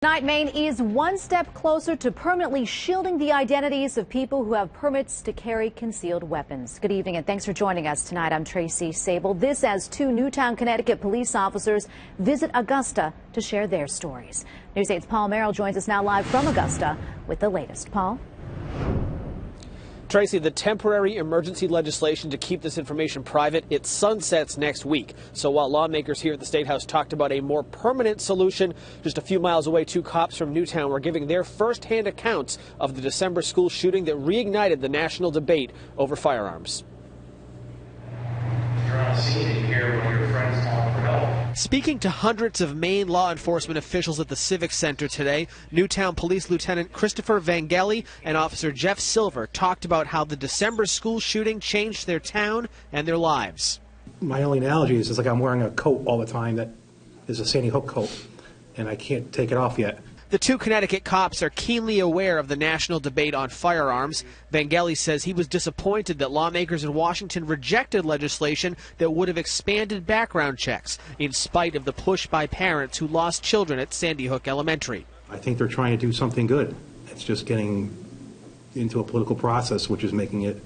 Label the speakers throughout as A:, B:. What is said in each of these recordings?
A: Tonight, Maine is one step closer to permanently shielding the identities of people who have permits to carry concealed weapons. Good evening and thanks for joining us tonight. I'm Tracy Sable. This as two Newtown, Connecticut police officers visit Augusta to share their stories. News 8's Paul Merrill joins us now live from Augusta with the latest. Paul?
B: Tracy, the temporary emergency legislation to keep this information private, it sunsets next week. So while lawmakers here at the State House talked about a more permanent solution, just a few miles away, two cops from Newtown were giving their firsthand accounts of the December school shooting that reignited the national debate over firearms.
C: You're on a scene and you hear one of your friends calling for help.
B: Speaking to hundreds of Maine law enforcement officials at the Civic Center today, Newtown Police Lieutenant Christopher Vanghele and Officer Jeff Silver talked about how the December school shooting changed their town and their lives.
D: My only analogy is it's like I'm wearing a coat all the time that is a Sandy Hook coat, and I can't take it off yet.
B: The two Connecticut cops are keenly aware of the national debate on firearms. Vanghele says he was disappointed that lawmakers in Washington rejected legislation that would have expanded background checks, in spite of the push by parents who lost children at Sandy Hook Elementary.
D: I think they're trying to do something good. It's just getting into a political process, which is making it,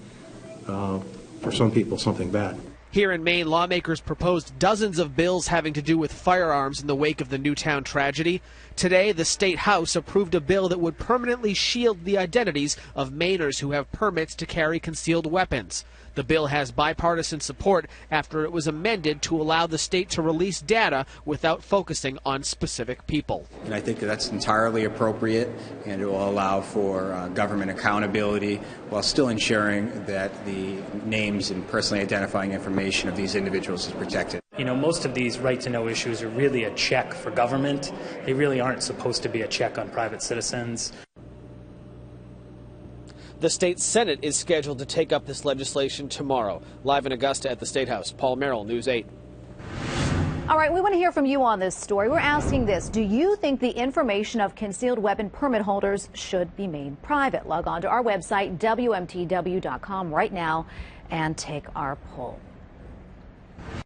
D: for some people, something bad.
B: Here in Maine, lawmakers proposed dozens of bills having to do with firearms in the wake of the Newtown tragedy. Today, the State House approved a bill that would permanently shield the identities of Mainers who have permits to carry concealed weapons. The bill has bipartisan support after it was amended to allow the state to release data without focusing on specific people.
E: And I think that's entirely appropriate, and it will allow for government accountability while still ensuring that the names and personally identifying information of these individuals is protected.
F: You know, most of these right-to-know issues are really a check for government. They really aren't supposed to be a check on private citizens.
B: The state Senate is scheduled to take up this legislation tomorrow. Live in Augusta at the State House, Paul Merrill, News 8.
A: All right, we want to hear from you on this story. We're asking this. Do you think the information of concealed weapon permit holders should be made private? Log on to our website, WMTW.com right now, and take our poll.